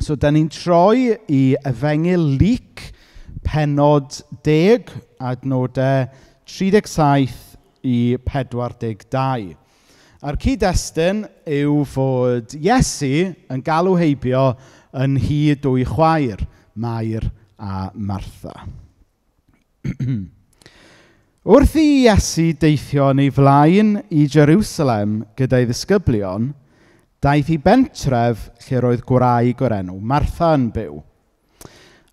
So, da ni'n troi i Efengyl Luc, pennod 10, adnodau 37 i 42. A'r cyd-destun yw fod Iesu yn galw heibio yn hyd dwy chwaer, Mair a Martha. Wrth i Iesu deithio yn ei flaen i Jerusalem gyda'i ddisgyblion, daeth i bentref lle roedd gwraig o'r enw Martha yn byw.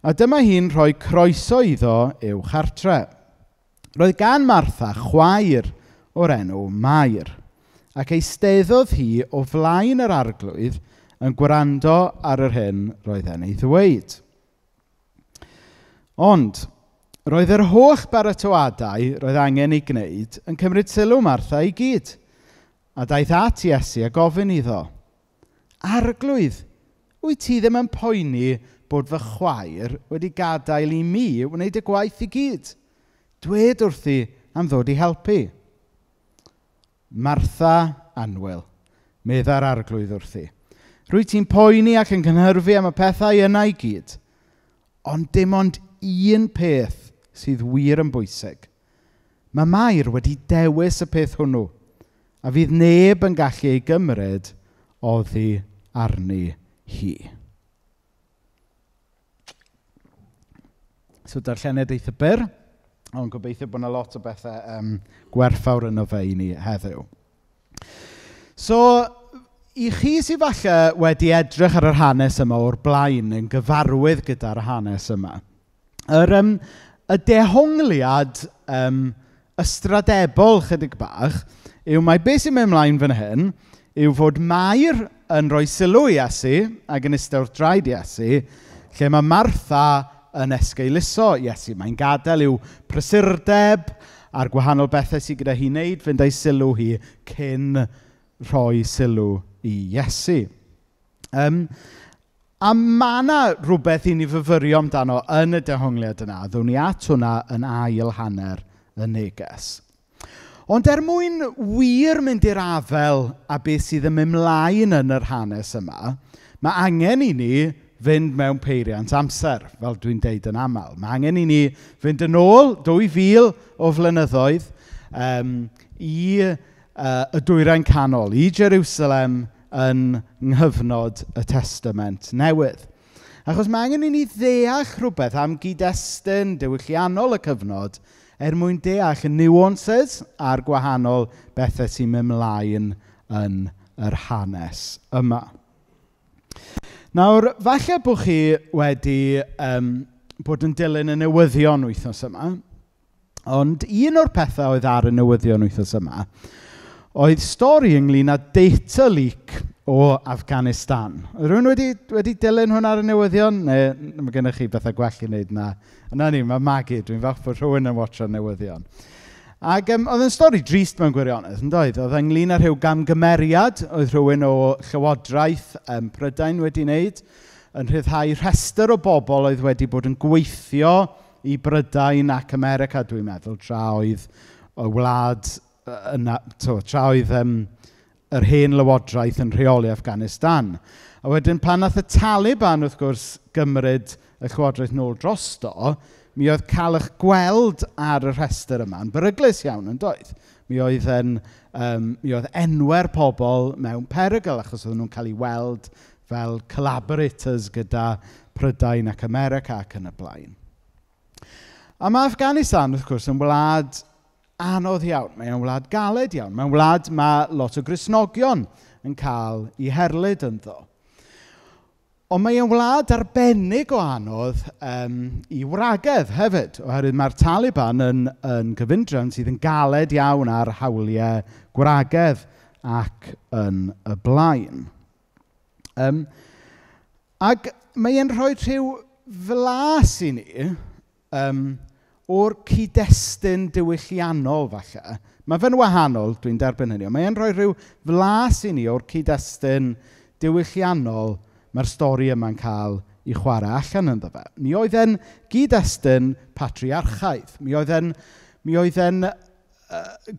A dyma hi'n rhoi croeso iddo i'w chartre. Roedd gan Martha chwaer o'r enw Mair, ac eisteddodd hi o flaen yr arglwydd yn gwrando ar yr hyn roedd e'n ei ddweud. Ond, roedd yr holl baratoadau roedd angen ei gwneud yn cymryd sylw Martha i gyd. A daeth at Iesu a gofyn iddo, Arglwydd, wyt ti ddim yn poeni bod fy chwaer wedi gadael i mi wneud y gwaith i gyd? Dwed wrthi am ddod i helpu. Martha annwyl, medda'r arglwydd wrthi. Rwyt ti'n poeni ac yn cynhyrfu am y pethau yna i gyd, ond dim ond un peth sydd wir yn bwysig. Mae Mair wedi dewis y peth hwnnw, a fydd neb yn gallu ei gymryd oddi arni hi. So darllened eitha byr, ond gobeithio bod yna lot o bethau gwerthfawr yn o fe i ni heddiw. So, i chi sydd falle wedi edrych ar yr hanes yma o'r blaen yn gyfarwydd gyda'r hanes yma, y dehongliad ystradebol chydig bach yw mae beth sy'n mynd ymlaen fan hyn yw fod Mair yn rhoi sylw i Iesu ac yn ystod wrth draed Iesu, lle mae Martha yn esgeiluso Iesu. Mae'n gadael i'w prysurdeb a'r gwahanol bethau sydd gyda hi'n wneud, fynd ei sylw hi cyn rhoi sylw i Iesu. A mae yna rhywbeth i ni fyfyrio amdano yn y dehongliad yna, ddown ni at hwnna yn ail hanner y neges. Ond mwyn wir mynd i'r afel a beth sydd yn mynd mlaen yn yr hanes yma, mae angen i ni fynd mewn peiriant amser, fel dwi'n deud yn aml. Mae angen i ni fynd yn ôl 2000 o flynyddoedd i y Dwyrain Canol, i Jerusalem yn nghyfnod y Testament Newydd. Achos mae angen i ni ddeall rhywbeth am gyd-destun diwylliannol y cyfnod mwyn deall y nuances a'r gwahanol bethau sy'n mynd mlaen yn yr hanes yma. Nawr, falle bod chi wedi bod yn dilyn y newyddion wythnos yma, ond un o'r pethau oedd ar y newyddion wythnos yma oedd stori ynglyn â data leak o Afghanistan. Rwy'n wedi dilyn hwn ar y newyddion? Neu mae gennych chi bethau gwell i wneud na? Yna ni, mae Maggie, dwi'n falch bod rhywun yn watcho'r newyddion. Ac oedd yn stori drist mewn gwirionedd, yn doedd? Oedd ynglyn â rhyw gamgymeriad, oedd rhywun o Llywodraeth Prydain wedi wneud, yn rhyddhau rhestr o bobl oedd wedi bod yn gweithio i Brydain ac America, dwi'n meddwl, tra oedd y wlad, tra oedd yr hen lywodraeth yn rheoli Afghanistan. A wedyn pan nath y Taliban, wrth gwrs, gymryd y llywodraeth nôl drosto, mi oedd cael eich gweld ar y rhestr yma yn beryglus iawn yn doedd. Mi oedd enwau'r pobl mewn perygl achos oedd nhw'n cael ei weld fel collaborators gyda Prydain ac America ac yn y blaen. A mae Afghanistan, wrth gwrs, yn wlad anodd iawn. Mae'n wlad galed iawn. Mae'n wlad mae lot o Gristnogion yn cael eu herlyd ynddo. Ond mae'n wlad arbennig o anodd i wragedd hefyd, oherwydd mae'r Taliban yn gyfundrefn sydd yn galed iawn ar hawliau gwragedd ac yn y blaen. Ac mae'n rhoi rhyw flas i ni o'r cyd-destun diwylliannol falle. Mae fe'n wahanol, dwi'n derbyn hynny, ond mae'n rhoi rhyw flas i ni o'r cyd-destun diwylliannol mae'r stori yma'n cael ei chwarae allan ynddo fe. Mi oedd e'n gyd-destun patriarchaidd. Mi oedd e'n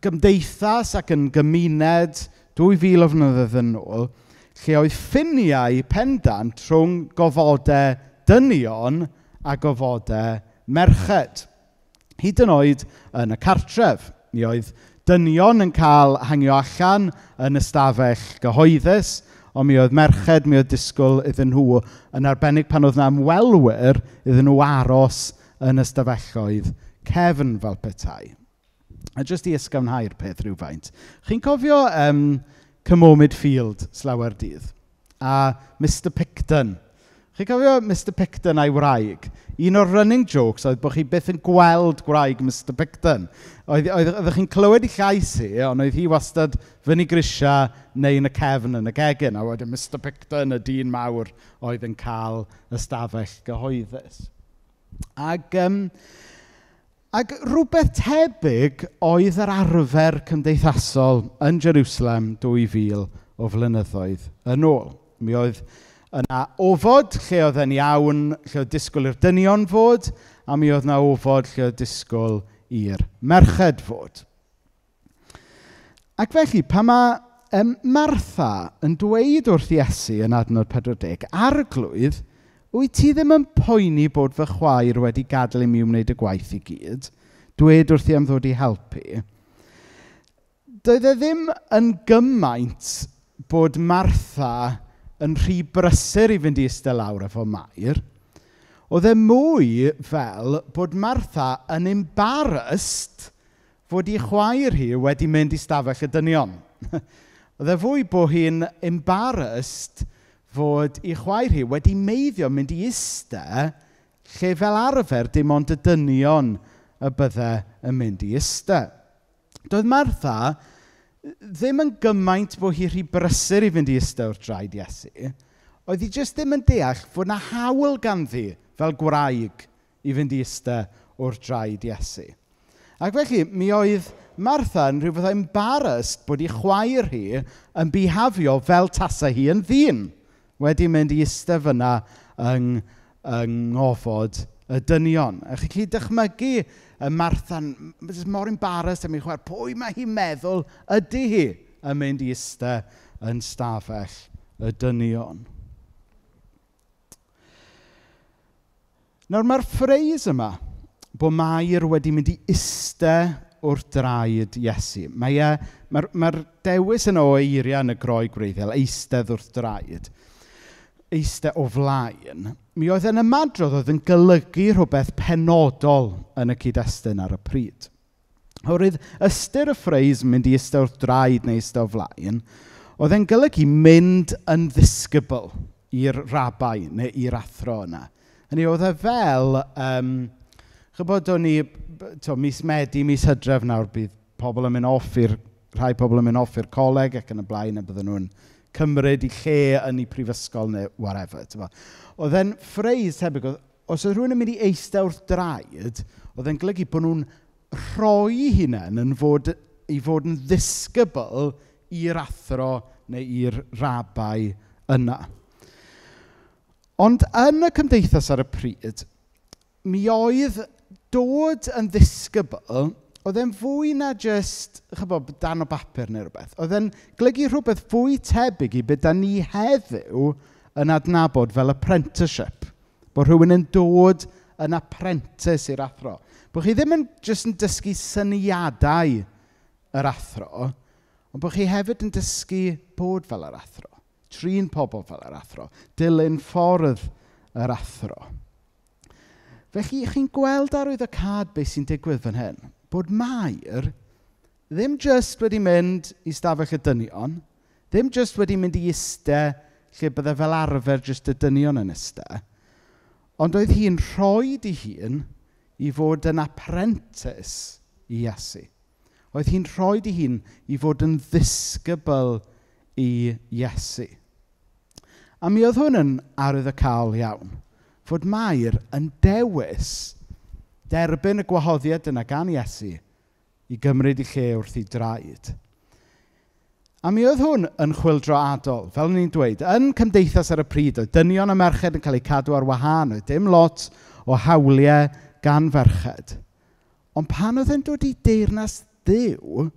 gymdeithas ac yn gymuned 2000 o flynyddoedd yn ôl, lle oedd ffiniau pendant rhwng gofodau dynion a gofodau merched. Hyd yn oed yn y cartref, mi oedd dynion yn cael hangio allan yn ystafell gyhoeddus, ond mi oedd merched, mi oedd disgwyl iddyn nhw, yn arbennig pan oedd na ymwelwyr, iddyn nhw aros yn ystafelloedd cefn fel petai. A jyst i ysgafnhau'r peth rhywfaint. Chi'n cofio Cymomid Field slawer dydd? A Mr Picton. Chi'n cofio Mr Picton a'i wraig? Un o'r running jokes oedd bod chi byth yn gweld gwraig Mr Picton. Oeddech chi'n clywed ei llais hi, ond oedd hi wastad fyny grisia neu yn y cefn yn y gegin. A wedyn Mr Picton, y dyn mawr, oedd yn cael ystafell gyhoeddus. Ac rhywbeth tebyg oedd yr arfer cymdeithasol yn Jerusalem 2000 o flynyddoedd yn ôl. Mi oedd yna ofod lle oedd yn iawn, lle oedd disgwyl i'r dynion fod, a mi oedd yna ofod lle oedd disgwyl i'r merched fod. Ac felly, pa mae Martha yn dweud wrth Iesu yn adnod 40, arglwydd, wyt ti ddim yn poeni bod fy chwaer wedi gadael i mi wneud y gwaith i gyd? Dwed wrth i am ddod i helpu. Doedd e ddim yn gymaint bod Martha yn rhy brysur i fynd i eistedd lawr efo Mair. Oedd e mwy fel bod Martha yn embarrassed fod ei chwaer hi wedi mynd i stafell y dynion. Oedd e fwy bod hi'n embarrassed fod ei chwaer hi wedi meiddio mynd i eistedd lle fel arfer dim ond y dynion y bydde yn mynd i eistedd. Doedd Martha ddim yn gymaint bod hi rhy brysur i fynd i eistedd wrth draed Iesu. Oedd hi jyst ddim yn deall fod na hawl ganddi fel gwraig i fynd i eistedd wrth draed Iesu. Ac felly, mi oedd Martha yn rhyw fath o embarrassed bod ei chwaer hi yn bihafio fel tasa hi yn ddyn. Wedi mynd i eistedd fyna yng ngofod y dynion. A chi'n gallu dychmygu Martha'n mor embarrassed am ei chwaer. Pwy mae hi'n meddwl ydy hi yn mynd i eistedd yn stafell y dynion. Nawr mae'r ffreis yma bod Mair wedi mynd i eistedd wrth draed Iesu. Mae'r dewis yn o eiriau yn y groi gwreiddiol, eistedd wrth draed. Eistedd o flaen, mi oedd yn ymadrodd oedd yn golygu rhywbeth penodol yn y cyd-destun ar y pryd. Oherwydd ystyr y ffreis mynd i eistedd wrth draed neu eistedd o flaen, oedd e'n golygu mynd yn ddisgybl i'r rabai neu i'r athro yna. Hynny oedd e fel, chybod o'n ni, mis Medi, mis Hydref nawr, bydd pobl yn mynd off rhai pobl yn mynd off i'r coleg ac yn y blaen a bydden nhw'n cymryd i lle yn ei prifysgol neu whatever. Oedd e'n ffreis tebyg, os oedd rhywun yn mynd i eistedd wrth draed, oedd e'n golygu bod nhw'n rhoi hunain i fod yn ddisgybl i'r athro neu i'r rabai yna. Ond yn y cymdeithas ar y pryd, mi oedd dod yn ddisgybl, oedd e'n fwy na jyst, dan o bapur neu rhywbeth. Oedd e'n golygu rhywbeth fwy tebyg i beth da ni heddiw yn adnabod fel apprenticeship. Bod rhywun yn dod yn apprentice i'r athro. Bod chi ddim yn jyst yn dysgu syniadau yr athro, ond bod chi hefyd yn dysgu bod fel yr athro. Trin pobl fel yr athro. Dilyn ffordd yr athro. Felly, chi'n gweld arwyddocad beth sy'n digwydd fan hyn. Bod Mair ddim jyst wedi mynd i stafell y dynion, ddim jyst wedi mynd i eistedd lle bydde fel arfer jyst y dynion yn eistedd, ond oedd hi'n rhoi ei hun i fod yn apprentice i Iesu. Oedd hi'n rhoi ei hun i fod yn ddisgybl i Iesu. A mi oedd hwn yn arwyddocâl iawn, fod Mair yn dewis derbyn y gwahoddiad yna gan Iesu i gymryd ei lle wrth ei draed. A mi oedd hwn yn chwyldroadol, fel ni'n dweud, yn cymdeithas ar y pryd, oedd dynion a merched yn cael eu cadw ar wahân, oedd dim lot o hawliau gan ferched. Ond pan oedd e'n dod i deyrnas Dduw,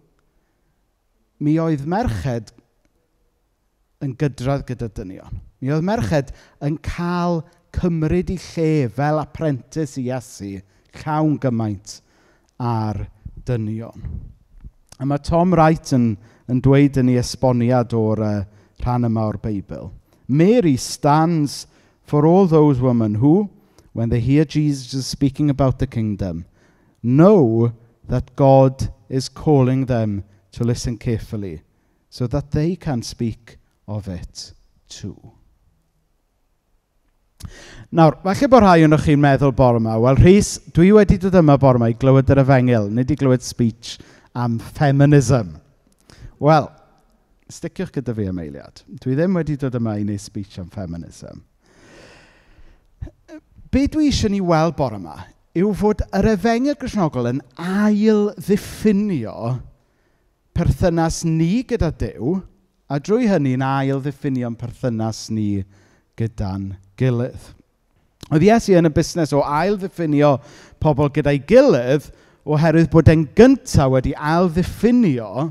mi oedd merched yn gydradd gyda dynion. Mi oedd merched yn cael cymryd i lle fel apprentice i Iesu llawn gymaint ar dynion. A mae Tom Wright yn dweud yn ei esboniad o'r rhan yma o'r Beibl. Mary stands for all those women who, when they hear Jesus speaking about the kingdom, know that God is calling them to listen carefully so that they can speak of it too. Nawr, falle bod rhai o'ch chi'n meddwl bore yma, wel Rhys, dwi wedi dod yma bore yma i glywed yr Efengil, nid i glywed speech am feminism. Wel, sticiwch gyda fi am eiliad. Dwi ddim wedi dod yma i wneud speech am feminism. Be dwi eisiau ni weld bore yma yw fod yr Efengil Gristnogol yn ail ddiffinio perthynas ni gyda Duw, a drwy hynny'n ail ddiffinio'n perthynas ni gyda'n gilydd. Oedd Iesu yn y busnes o ail ddiffinio pobl gyda'i gilydd oherwydd bod e'n gyntaf wedi ail ddiffinio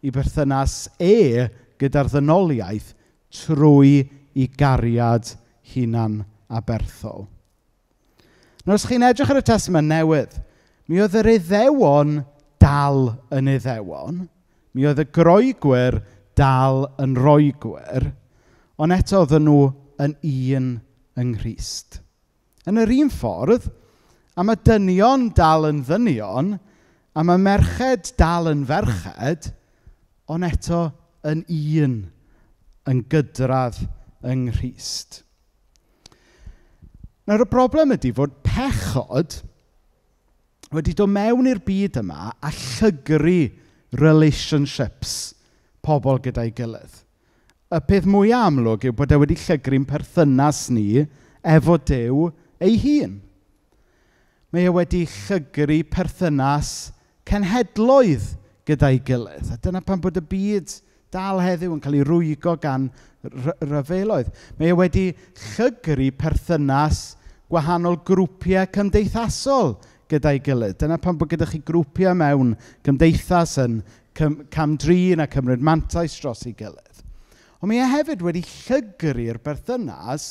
i berthynas gyda'r ddynoliaeth trwy i gariad hunan aberthol. Nawr, os chi'n edrych ar y Testament Newydd, mi oedd yr Iddewon dal yn Iddewon, mi oedd y groegwyr dal yn roegwyr, ond eto oedden nhw yn un yng Nghrist. Yn yr un ffordd, a mae dynion dal yn ddynion, a mae merched dal yn ferched, ond eto yn un yn gydradd yng Nghrist. Nawr, y broblem ydy fod pechod wedi dod mewn i'r byd yma a llygru relationships pobl gyda'i gilydd. Y peth mwyaf amlwg yw bod e wedi llygru'n perthynas ni efo Duw ei hun. Mae e wedi llygru perthynas cenhedloedd gyda'i gilydd. A dyna pan bod y byd dal heddiw yn cael ei rwygo gan ryfeloedd. Mae e wedi llygru perthynas gwahanol grwpiau cymdeithasol gyda'i gilydd. Dyna pan bod gyda chi grwpiau mewn cymdeithas yn camdrin a cymryd mantais dros ei gilydd. Ond mae e hefyd wedi llygru'r berthynas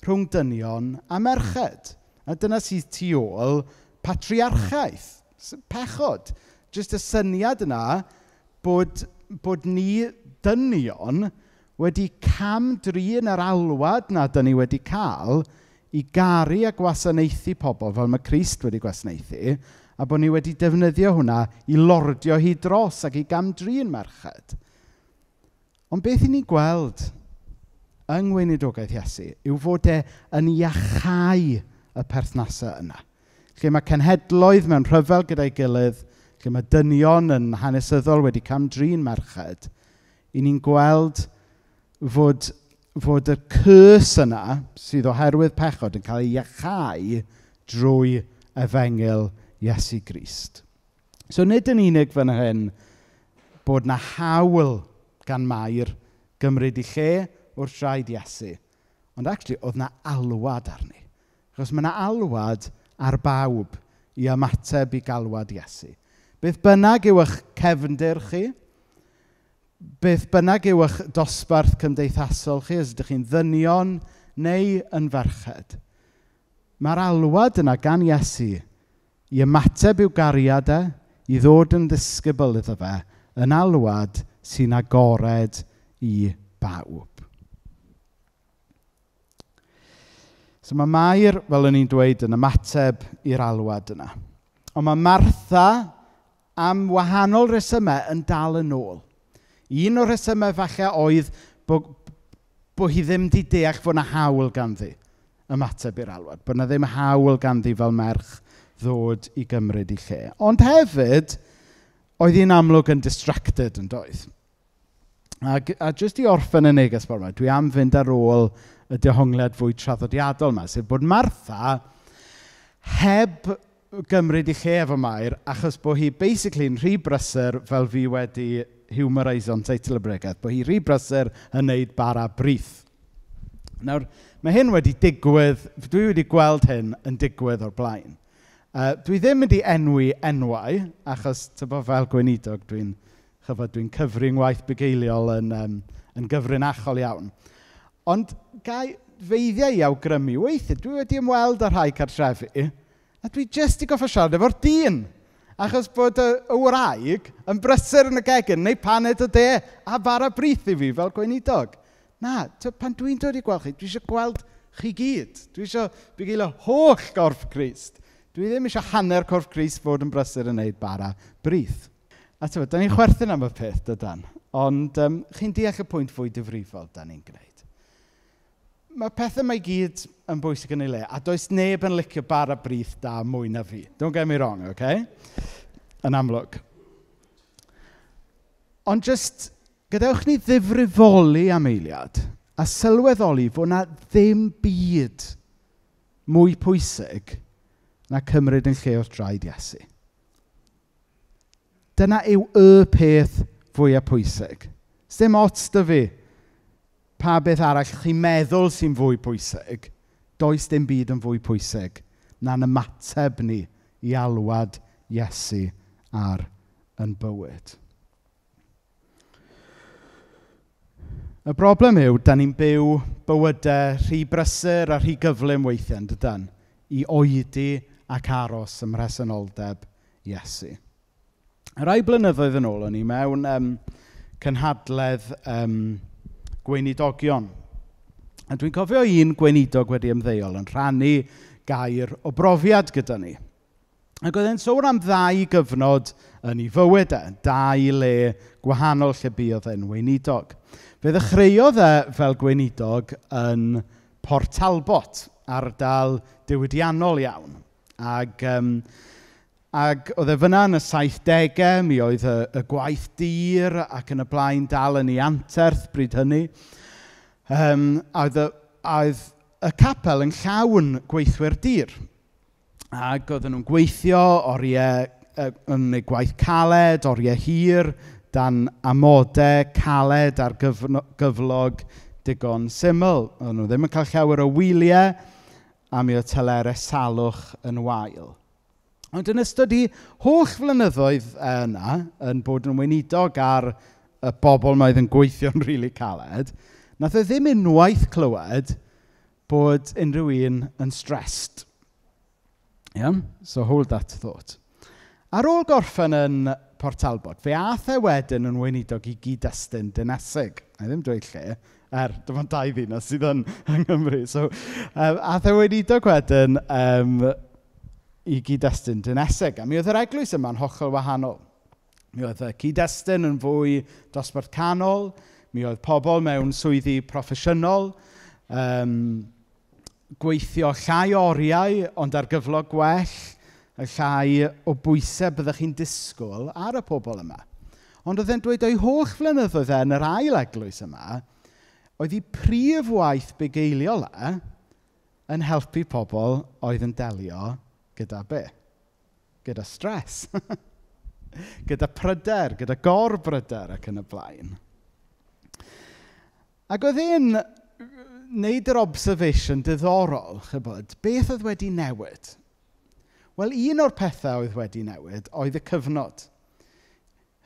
rhwng dynion a merched. A dyna sydd tu ôl patriarchaeth, pechod. Jyst y syniad yna bod ni dynion wedi camdrin yr alwad na dyn ni wedi cael i garu a gwasanaethu pobl fel mae Crist wedi gwasanaethu, a bod ni wedi defnyddio hwnna i lordio hi dros ac i gamdrin merched. Ond beth i ni gweld yng ngweinidogaeth Iesu yw fod e yn iachau y perthnasau yna. Lle mae cenhedloedd mewn rhyfel gyda'i gilydd, lle mae dynion yn hanesyddol wedi camdrin merched, i ni'n gweld fod y curs yna sydd oherwydd pechod yn cael ei iachau drwy Efengil Iesu Grist. So nid yn unig fan hyn bod na hawl gan Mair gymryd i lle wrth draed Iesu, ond actually oedd na alwad arni. Achos mae yna alwad ar bawb i ymateb i galwad Iesu. Beth bynnag yw eich cefndir chi, beth bynnag yw eich dosbarth cymdeithasol chi, os ydych chi'n ddynion neu yn ferched, mae'r alwad yna gan Iesu i ymateb i'w gariad e, i ddod yn ddisgybl iddo fe, yn alwad sy'n agored i bawb. So mae Mair, fel o'n i'n dweud, yn ymateb i'r alwad yna. Ond mae Martha, am wahanol resymau, yn dal yn ôl. Un o'r resymau falle oedd bod hi ddim wedi deall fod yna hawl ganddi ymateb i'r alwad. Bod yna ddim hawl ganddi fel merch ddod i gymryd i lle. Ond hefyd, oedd hi'n amlwg yn distracted yn doedd. A jyst i orffen y neges bod yma, dwi am fynd ar ôl y dehongliad fwy traddodiadol yma, sef bod Martha heb gymryd i lle efo Mair, achos bod hi basically yn rhy brysur fel fi wedi humoriso'n teitl y bregeth, bod hi rhy brysur yn wneud bara brith. Nawr, mae hyn wedi digwydd, dwi wedi gweld hyn yn digwydd o'r blaen. Dwi ddim wedi enwi enwau, achos tybo fel gweinidog dwi'n cyfri'n ngwaith bugeiliol yn yn gyfrinachol iawn. Ond gai feiddiau i awgrymu, weithiau dwi wedi ymweld â rhai cartrefi, a dwi jyst i goffa siarad efo'r dyn. Achos bod y wraig yn brysur yn y gegin, neu paned o de, a bara brith i fi fel gweinidog. Na, pan dwi'n dod i gweld chi, dwi eisiau gweld chi gyd. Dwi eisiau bugeilio holl gorff Crist. Dwi ddim eisiau hanner corff Crist fod yn brysur yn neud bara brith. A da ni'n chwerthin am y peth, dydan. Ond chi'n deall y pwynt fwy difrifol da ni'n gwneud. Mae pethau mae gyd yn bwysig yn ei le, a does neb yn licio bara brith da mwy na fi. Don't get me wrong, okay? Yn amlwg. Ond jyst, gadewch ni ddifrifoli am eiliad, a sylweddoli fod na ddim byd mwy pwysig na cymryd yn lle o'r draed Iesu. Dyna yw y peth fwyaf pwysig. Dim ots dy fi pa beth arall chi'n meddwl sy'n fwy pwysig, does dim byd yn fwy pwysig na'n ymateb ni i alwad Iesu ar yn bywyd. Y broblem yw, da ni'n byw bywydau rhy brysur a rhy gyflym weithiau, yn dydan, i oedi ac aros ym mhresenoldeb Iesu. Rai blynyddoedd yn ôl, o'n i mewn cynhadledd gweinidogion. A dwi'n cofio un gweinidog wedi ymddeol yn rhannu gair o brofiad gyda ni. Ac oedd e'n sôn am 2 gyfnod yn ei fywyd 2 le gwahanol lle buodd e'n weinidog. Fe ddechreuodd fel gweinidog yn Port Talbot, ardal diwydiannol iawn. Ac oedd e fyna yn y 70au, mi oedd y gwaith dir ac yn y blaen dal yn ei anterth bryd hynny. Oedd y capel yn llawn gweithwyr dir. Ac oedden nhw'n gweithio oriau yn eu gwaith caled, oriau hir, dan amodau caled ar gyflog digon syml. Oedden nhw ddim yn cael llawer o wyliau, a mi oedd telerau salwch yn wael. Ond yn ystod i holl flynyddoedd yna, yn bod yn weinidog ar y bobl mae oedd yn gweithio'n rili caled, nath e ddim unwaith clywed bod unrhyw un yn stressed. Yeah? So hold that thought. Ar ôl gorffen yn Port Talbot, fe ath e wedyn yn weinidog i gyd-destun dinesig. A ddim dweud lle, dyma'n 2 ddinas sydd yn Nghymru. So, ath e weinidog wedyn i gyd-destun dinesig. A mi oedd yr eglwys yma'n hollol wahanol. Mi oedd y cyd-destun yn fwy dosbarth canol, mi oedd pobl mewn swyddi proffesiynol, gweithio llai oriau, ond ar gyflog gwell, a llai o bwysau byddwch chi'n disgwyl ar y pobl yma. Ond oedd e'n dweud o'i holl flynyddoedd yn yr ail eglwys yma, oedd ei prif waith bugeiliol yn helpu pobl oedd yn delio gyda be? Gyda stres. Gyda pryder, gyda gorbryder ac yn y blaen. Ac oedd e'n wneud yr observation diddorol, chybod, beth oedd wedi newid? Wel, un o'r pethau oedd wedi newid oedd y cyfnod.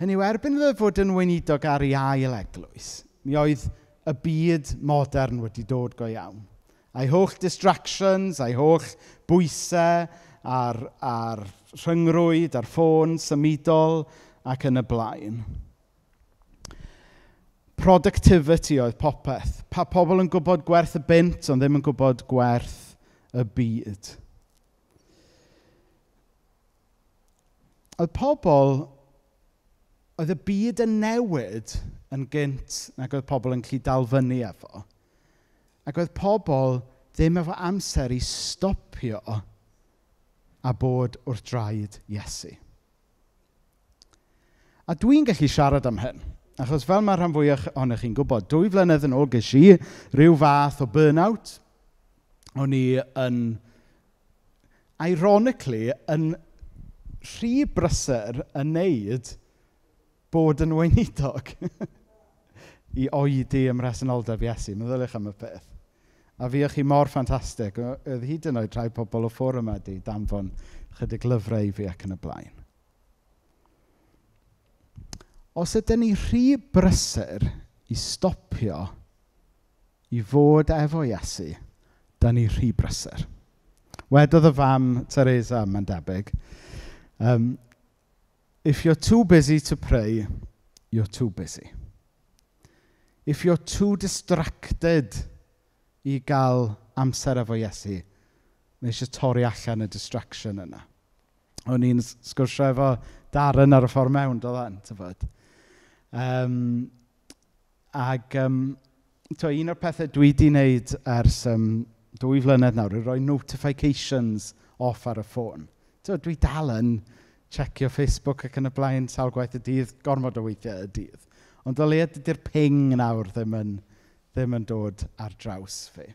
Hynny yw, erbyn iddo fod yn weinidog ar ei ail eglwys, mi oedd y byd modern wedi dod go iawn. A'i holl distractions, a'i holl bwysau, ar rhyngrwyd, ar ffôn, symudol ac yn y blaen. Productivity oedd popeth. Pa pobl yn gwybod gwerth y bint, ond ddim yn gwybod gwerth y byd. Oedd y byd yn newid yn gynt nag oedd pobl yn gallu dal fyny efo. Ac oedd pobl ddim efo amser i stopio a bod wrth draed Iesu. A dwi'n gallu siarad am hyn, achos fel mae rhan fwyaf ohonych chi'n gwybod, 2 flynedd yn ôl ges i rhyw fath o burnout. O'n i yn, ironically, yn rhy brysur yn neud bod yn weinidog i oedi ym mhresenoldeb Iesu. Meddyliwch am y peth. A fi o'ch chi mor ffantastig. Oedd hyd yn oed rhai pobl o fforwm yma di danfon chydig lyfrau i fi ac yn y blaen. Os ydyn ni rhy brysur i stopio i fod efo Iesu, da ni rhy brysur. Wedodd y fam Teresa, mae'n debyg, if you're too busy to pray, you're too busy. If you're too distracted i gael amser efo Iesu, mae eisiau torri allan y distraction yna. O'n i'n sgwrsio efo Darren ar y ffordd mewn, do dda'n, tyfod. Un o'r pethau dwi wedi wneud ers 2 flynedd nawr, yw rhoi notifications off ar y ffôn. Dwi dal yn checio Facebook ac yn y blaen sawl gwaith y dydd, gormod o weithiau y dydd. Ond o leia dydy'r ping nawr ddim yn dod ar draws fi.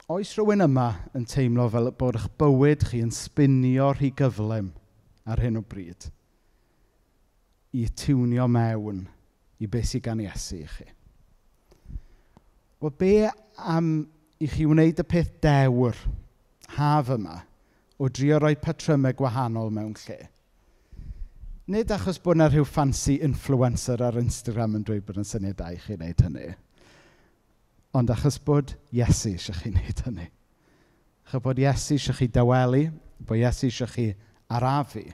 Oes rhywun yma yn teimlo fel bod eich bywyd chi yn sbinio rhy gyflym ar hyn o bryd i tiwnio mewn i beth sydd gan Iesu i chi? Wel, be am i chi wneud y peth dewr haf yma o drio rhoi patrymau gwahanol mewn lle? Nid achos bod yna rhyw fancy influencer ar Instagram yn dweud bod yn syniad da i chi wneud hynny. Ond achos bod Iesu eisiau chi wneud hynny. Achos bod Iesu eisiau chi dawelu, bod Iesu eisiau chi arafu.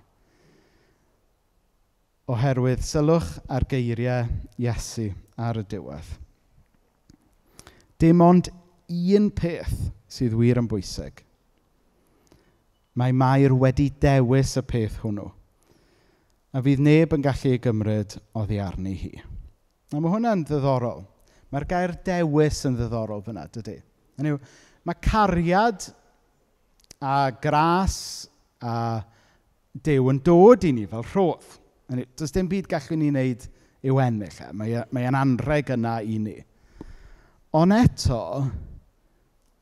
Oherwydd sylwch ar geiriau Iesu ar y diwedd. Dim ond un peth sydd wir yn bwysig. Mae Mair wedi dewis y peth hwnnw. A fydd neb yn gallu ei gymryd oddi arni hi. A mae hwnna'n ddiddorol. Mae'r gair dewis yn ddiddorol fyna, dydy. Mae cariad a gras a Duw yn dod i ni fel rhodd. Does dim byd gallwn ni wneud i'w ennill. Mae'n anrheg yna i ni. Ond eto,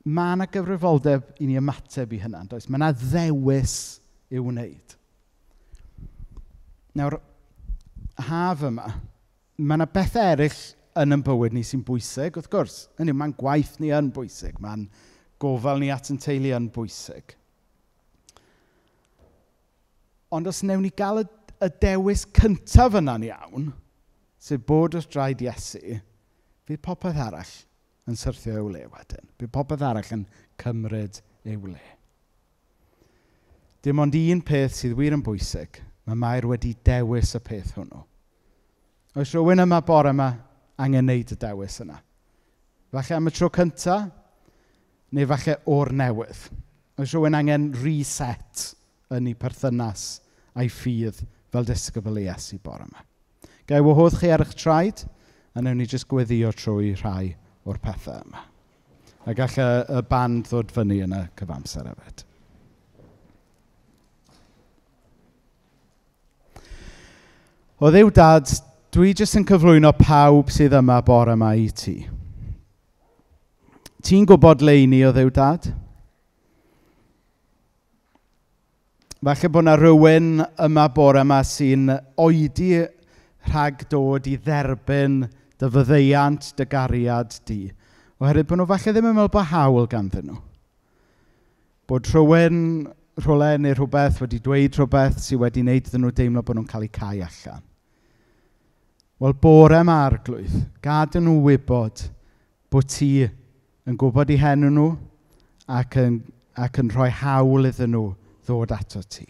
mae yna gyfrifoldeb i ni ymateb i hynna. Mae yna ddewis i'w wneud. Nawr, haf yma, mae yna beth eraill yn bywyd ni sy'n bwysig, wrth gwrs. Mae'n gwaith ni yn bwysig. Mae'n gofal ni at yn teulu yn bwysig. Ond os newn ni gael y dewis cyntaf yna'n iawn, sef bod wrth draed Iesu, fydd popeth arall yn syrthio i'w le wedyn. Bydd popeth arall yn cymryd i'w le. Dim ond un peth sydd wir yn bwysig, mae Mair wedi dewis y peth hwnnw. Oes rhywun yma bore yma angen wneud y dewis yna? Falle am y tro cyntaf, neu falle o'r newydd. Oes rhywun angen reset yn ei perthynas a'i ffydd fel disgybl Iesu bore yma. Gai wahodd chi ar eich traed, a newn ni jyst gweddio trwy rhai o'r pethau yma. A gall y band ddod fyny yn y cyfamser hefyd. O Dduw Dad, dwi jyst yn cyflwyno pawb sydd yma bore yma i ti. Ti'n gwybod le i ni, o Dduw Dad? Falle bod yna rhywun yma bore yma sy'n oedi rhag dod i dderbyn dy fyddeiant, dy gariad di. Oherwydd bod nhw falle ddim yn meddwl bod hawl ganddyn nhw. Bod rhywun, rhywle neu rhywbeth wedi dweud rhywbeth sydd wedi wneud iddyn nhw deimlo bod nhw'n cael eu cau allan. Wel, bore yma arglwydd, gad nhw wybod bod ti yn gwybod eu henw nhw ac yn rhoi hawl iddyn nhw ddod ato ti.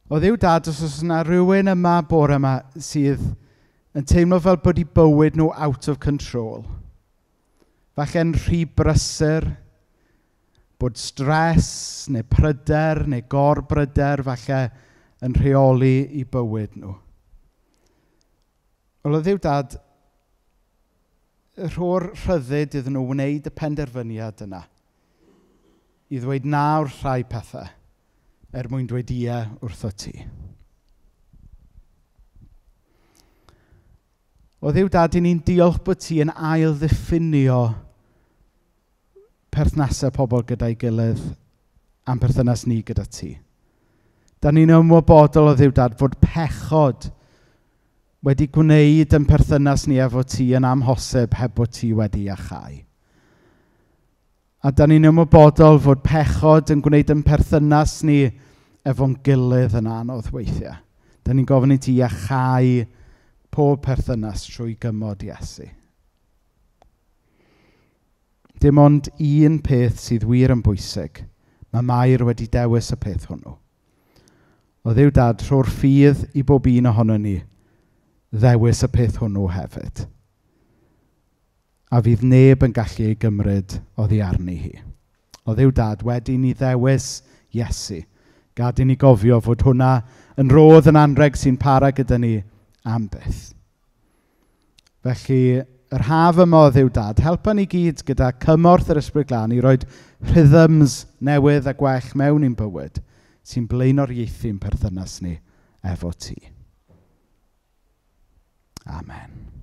O Dduw Dad, os oes yna rhywun yma bore yma sydd yn teimlo fel bod eu bywyd nhw out of control. Falle'n rhy brysur, bod stres neu pryder neu gorbryder falle yn rheoli i bywyd nhw. Wel, o Dduw Dad, rho'r rhyddid iddyn nhw wneud y penderfyniad yna i ddweud na wrth rhai pethau mwyn dweud ie wrtho ti. O Dduw Dad, ni'n diolch bod ti yn ail ddiffinio perthnasau pobl gyda'i gilydd a'n perthynas ni gyda ti. Da ni'n ymwybodol o Dduw Dad fod pechod wedi gwneud yn perthynas ni efo ti yn amhosib heb bod ti wedi achau. A da ni'n ymwybodol fod pechod yn gwneud yn perthynas ni efo'n gilydd yn anodd weithiau. Da ni'n gofyn i ti iachau pob perthynas trwy gymod Iesu. Dim ond un peth sydd wir yn bwysig. Mae Mair wedi dewis y peth hwnnw. O Dduw Dad, rho'r ffydd i bob un ohono ni ddewis y peth hwnnw hefyd. A fydd neb yn gallu ei gymryd oddi arni hi. O Dduw Dad, wedi ni ddewis Iesu. Gad i ni gofio fod hwnna yn rodd yn anreg sy'n para gyda ni am byth. Felly, yr haf yma o Dduw Dad, helpa ni gyd gyda cymorth yr Ysbryd Glân i roi rhythms newydd a gwell mewn i'n bywyd sy'n blaenoriaethu'n perthynas ni efo ti. Amen.